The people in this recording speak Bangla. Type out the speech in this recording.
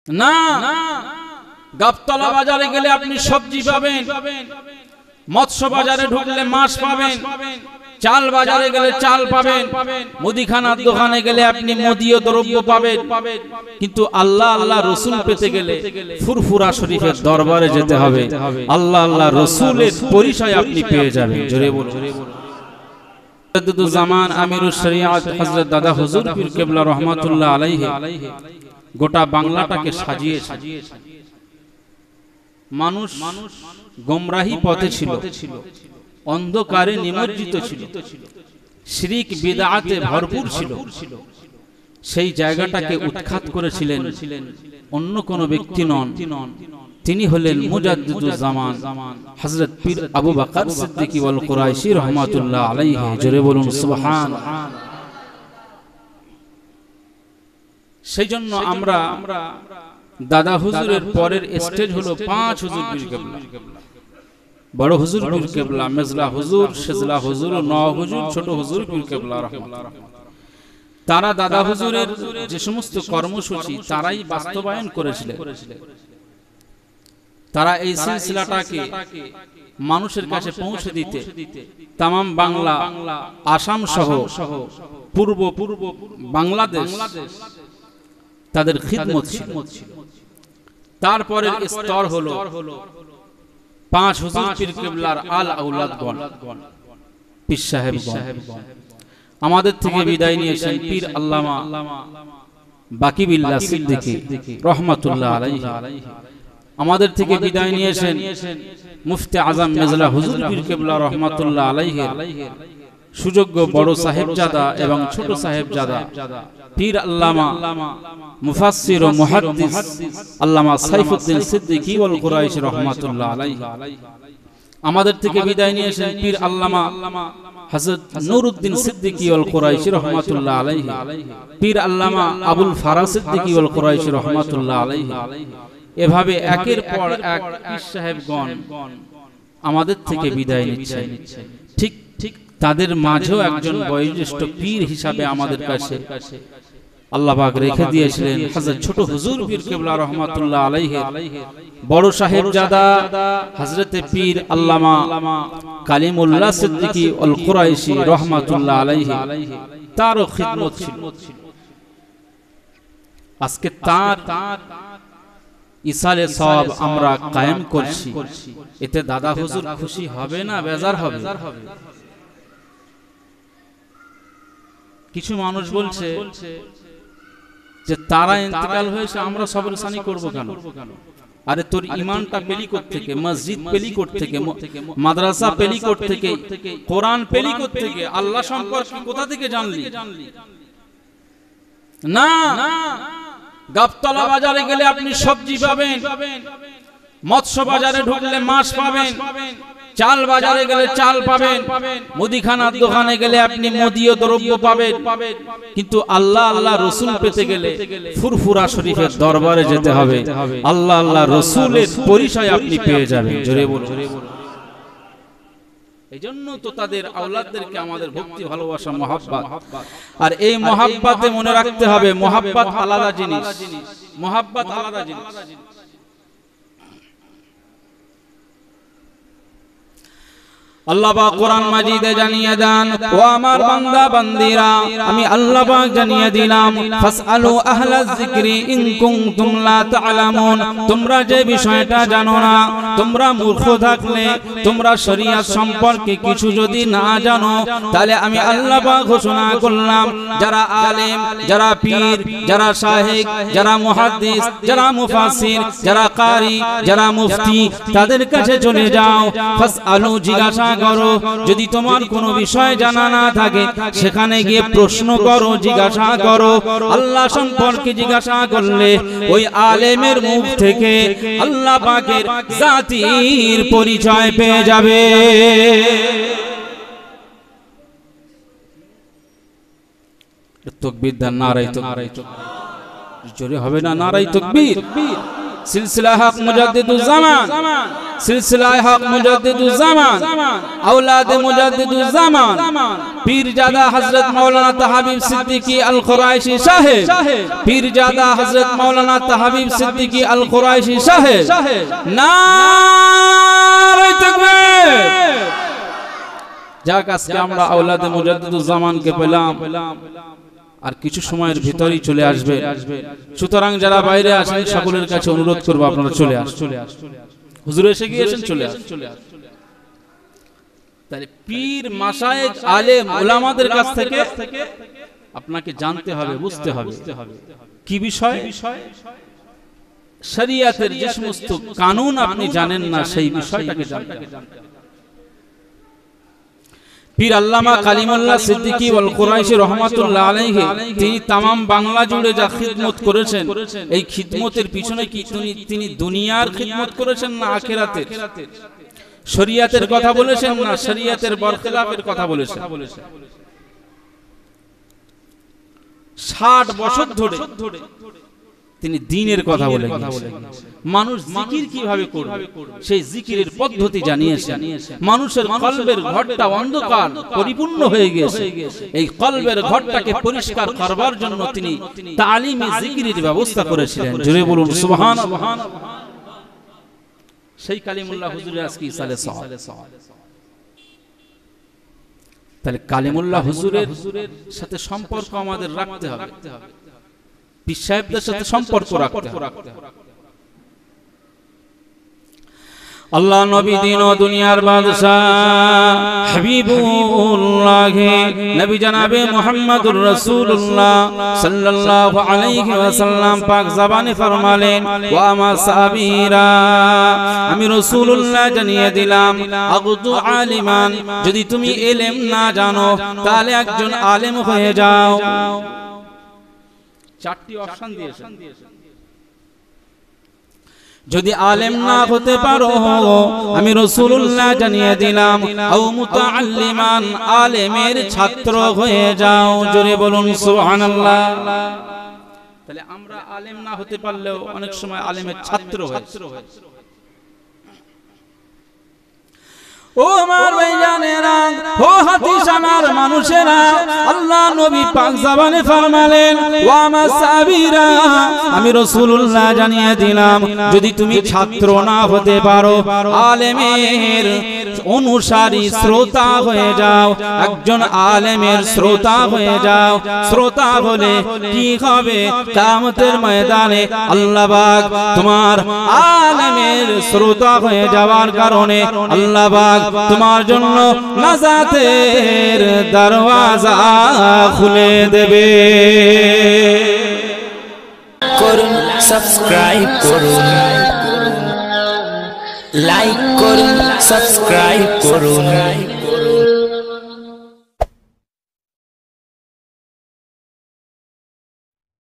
না, গাবতলা বাজারে গেলে আপনি সবজি পাবেন, মৎস্য বাজারে ঢুকলে মাছ পাবেন, চাল বাজারে গেলে চাল পাবেন, মুদিখানার দোকানে গেলে আপনি মুদিয় দ্রব্য পাবেন। কিন্তু আল্লাহ আল্লাহ রসুল পেতে গেলে ফুরফুরা শরীফের দরবারে যেতে হবে। আল্লাহ আল্লাহ রসুলের পরিচয় আপনি পেয়ে যাবেন। জোরে বলুন। জামান আমিরুশ শরিয়াত হযরত দাদা হুজুর পীর কেবলা রহমাতুল্লাহ আলাইহি গোটা বাংলাটাকে সাজিয়েছে। মানুষ গোমরাহি পথে ছিল, অন্ধকারে নিমজ্জিত ছিল, শিরক বিদআতে ভরপুর ছিল। সেই জায়গাটাকে উৎখাত করেছিলেন অন্য কোন ব্যক্তি নন, তিনি হলেন মুজাদ্দিদুজ জামান হযরত পীর আবু বকর সিদ্দিকী ওয়াল কুরাইশী রহমাতুল্লাহ আলাইহি। জোরে বলুন সুবহান। সেই জন্য আমরা দাদা হুজুরের পরের স্টেজ হলো 5 হুজুর পীর কেবলা। বড় হুজুর পীর কেবলা, মেজলা হুজুর, সেজলা হুজুর, নওয়াব হুজুর, ছোট হুজুর পীর কেবলা রহমাতুল্লাহ। তারা দাদা হুজুরের যে সমস্ত কর্মসূচি তারাই বাস্তবায়ন করেছিলেন। তারা এই সিলসিলাটাকে মানুষের কাছে পৌঁছে দিতে তামাম বাংলা, আসাম সহ পূর্ব বাংলাদেশ তাদের খিদমত ছিল। তারপরের স্তর হলো 5 হুজুর পীর কেবলার আল আওলাদগণ, পীর সাহেবগণ। আমাদের থেকে বিদায় নিয়েছেন পীর আল্লামা বাকি বিল্লাহ সিদ্দিকী রহমাতুল্লাহ আলাইহি। আমাদের থেকে বিদায় নিয়েছেন মুফতি আজম মেজলা হুজুর পীর কেবলা রহমাতুল্লাহ আলাইহি সুযোগ্য বড় সাহেবজাদা এবং ছোট সাহেবজাদা পীর আল্লামা মুফাসসির ও মুহাদ্দিস আল্লামা সাইফুদ্দিন সিদ্দিকী ওয়াল কুরাইশী রহমাতুল্লাহ আলাইহি। আমাদের থেকে বিদায় নিয়েছেন পীর আল্লামা হযরত নুরউদ্দিন সিদ্দিকী ওয়াল কুরাইশী রহমাতুল্লাহ আলাইহি, পীর আল্লামা আবুল ফারাজ সিদ্দিকী ওয়াল কুরাইশী রহমাতুল্লাহ আলাইহি। এভাবে একের পর এক পীর সাহেবগণ আমাদের থেকে বিদায় নিচ্ছেন। ঠিক তাদের মাঝেও একজন বয়োজ্যেষ্ঠ পীর হিসাবে আমাদের কাছে আল্লাহ পাক রেখে দিয়েছিলেন হযরত ছোট হুজুর পীর কেবলা রহমাতুল্লাহ আলাইহি, বড় সাহেবজাদা হযরত পীর আল্লামা কালিমুল্লাহ সিদ্দিকী আল কুরাইশী রহমাতুল্লাহ আলাইহি। তারও খিদমত ছিল। আজকে তার ইসালে সওয়াব আমরা কায়েম করছি। এতে দাদা হুজুর খুশি হবে না বেজার হবে? কিছু মানুষ বলছে যে তারা ইন্তেকাল হয়েছে, আমরা সবরসানি করব কেন? আরে তোর ঈমানটা পেলি কোথা থেকে, মসজিদ পেলি কোথা থেকে, মাদ্রাসা পেলি কোথা থেকে, কোরআন পেলি কোথা থেকে, আল্লাহ সম্পর্কে কোথা থেকে জানলি? না, গাবতলা বাজারে গেলে আপনি সবজি পাবেন, মৎস্য বাজারে ঢুকলে মাছ পাবেন, চাল বাজারে গেলে চাল পাবেন, মুদিখানার দোকানে গেলে আপনি মুদিয় দ্রব্য পাবেন। কিন্তু আল্লাহ আল্লাহ রসুল পেতে গেলে ফুরফুরা শরীফের দরবারে যেতে হবে। আল্লাহ আল্লাহ রসুলের পরিচয় আপনি পেয়ে যাবেন। জোরে বলুন। এই জন্য তো তাদের আওলাদদেরকে আমাদের ভক্তি, ভালোবাসা, মহাব্বত। আর এই মহাব্বতে মনে রাখতে হবে মহাব্বত আলাদা জিনিস, মহাব্বত আলাদা জিনিস। আল্লাহ পাক কোরআন মাজিদে জানিয়ে দেন, ও আমার বান্দা বান্দিরা, আমি আল্লাহ পাক জানিয়ে দিলাম, ফাসআলু আহলাজ যিকরি ইন কুনতুম লা তা'লামুন। তোমরা যে বিষয়টা জানো না, তোমরা মূর্খ থাকলে, তোমরা শরীয়ত সম্পর্কে কিছু যদি না জানো, তাহলে আমি আল্লাহ পাক ঘোষণা করলাম, যারা আলেম, যারা পীর, যারা শাহেক, যারা মুহাদ্দিস, যারা মুফাসসির, যারা কারি, যারা মুফতি, তাদের কাছে চলে যাও। ফাসআলু, জিজ্ঞাসা করো। যদি তোমার কোনো বিষয় জানা না থাকে, সেখানে গিয়ে প্রশ্ন করো, জিজ্ঞাসা করো। আল্লাহ সম্পর্কে জিজ্ঞাসা করলে ওই আলেমের মুখ থেকে আল্লাহ পাকের জাতির পরিচয় পেয়ে যাবে। তাকবীর দেন, নারায়ে তাকবীর। জোরে হবে না নারায়ে তাকবীর? সিলসিলা হক মুজাদ্দিদুজ জামান सिलसिलाए हक मुजद्दिदुज़्ज़मान औलाद मुजद्दिदुज़्ज़मान पीरजादा हजरत मौलाना तहबीब सिद्दीकी अल कुरैशी साहिब पीरजादा हजरत मौलाना तहबीब सिद्दीकी अल कुरैशी साहिब नारे तकबीर যাক আজকে আমরা আওলাদে মুজাদ্দিদুজ্জামানকে পেলাম আর কিছু সময়ের ভিতরেই চলে আসবে সুতরাং যারা বাইরে আছেন সকলের কাছে অনুরোধ করব আপনারা চলে আসুন হুজুর এসে গিয়েছেন চলে আসুন তাহলে পীর মাশায়েখ আলেম উলামাদের কাছ থেকে আপনাকে জানতে হবে বুঝতে হবে কি বিষয় শরিয়াতের যে সমস্ত কানুন আপনি জানেন না সেই বিষয়টাকে জানতে হবে পীর আল্লামা কালিমুল্লাহ সিদ্দিকী ওয়াল কুরাইশি রহমাতুল্লাহ আলাইহি তিনি तमाम বাংলা জুড়ে যা খিদমত করেছেন এই খিদমতের পিছনে কি তিনি দুনিয়ার খিদমত করেছেন না আখিরাতের শরিয়াতের কথা বলেছেন না শরিয়াতের বরখিলাফের কথা বলেছেন 60 বছর ধরে তিনি দ্বীনের কথা বলে মানুষ জিকির কিভাবে করবে সেই জিকিরের পদ্ধতি জানিয়েছেন মানুষের কলবের ঘরটা অন্ধকার পরিপূর্ণ হয়ে গেছে এই কলবের ঘরটাকে পরিষ্কার করবার জন্য তিনি তালিমে জিকিরের ব্যবস্থা করেছিলেন জোরে বলুন সুবহানাল্লাহ সেই কালিমুল্লাহ হুজুরের আজকে ইসালে সওয়াল তাহলে কালিমুল্লাহ হুজুরের সাথে সম্পর্ক আমাদের রাখতে হবে পীর সাহেবদের সাথে সম্পর্ক রাখতে হবে আল্লাহ নবী দিন ও দুনিয়ার বাদশা হাবিবুল্লাহ নবী জনাবে মুহাম্মদুর রাসূলুল্লাহ সাল্লাল্লাহু আলাইহি ওয়াসাল্লাম পাক জবানে ফরমালেন ওয়া মা সাবিরা আমি রাসূলুল্লাহ জানিয়ে দিলাম আগুদু আলিমান যদি তুমি ইলম না জানো তাহলে একজন আলেম হয়ে যাও চারটি অপশন দিয়েছেন যদি আলেম না হতে পারো আমি রাসূলুল্লাহ জানিয়ে দিলাম আও মুতাআল্লিমান আলেমের ছাত্র হয়ে যাও জোরে বলুন সুবহানাল্লাহ তাহলে আমরা আলেম না হতে পারলেও অনেক সময় আলেমের ছাত্র হই ও আমার ভাইজানেরা ও হাতিশানার মানুষেরা আল্লাহ নবী পাক জবানে ফরমালেন ওয়া মাসাবিরা আমি রাসূলুল্লাহ জানিয়ে দিলাম যদি তুমি ছাত্র না হতে পারো আলেমের অনুসারী শ্রোতা হয়ে যাও একজন আলেমের শ্রোতা হয়ে যাও শ্রোতা হলে কি হবে কিয়ামতের ময়দানে আল্লাহ পাক তোমার আলেমের শ্রোতা হয়ে যাওয়ার কারণে আল্লাহ পাক তোমার জন্য নাজাতের দরওয়াজা খুলে দেবে করুন সাবস্ক্রাইব করুন লাইক করুন সাবস্ক্রাইব করুন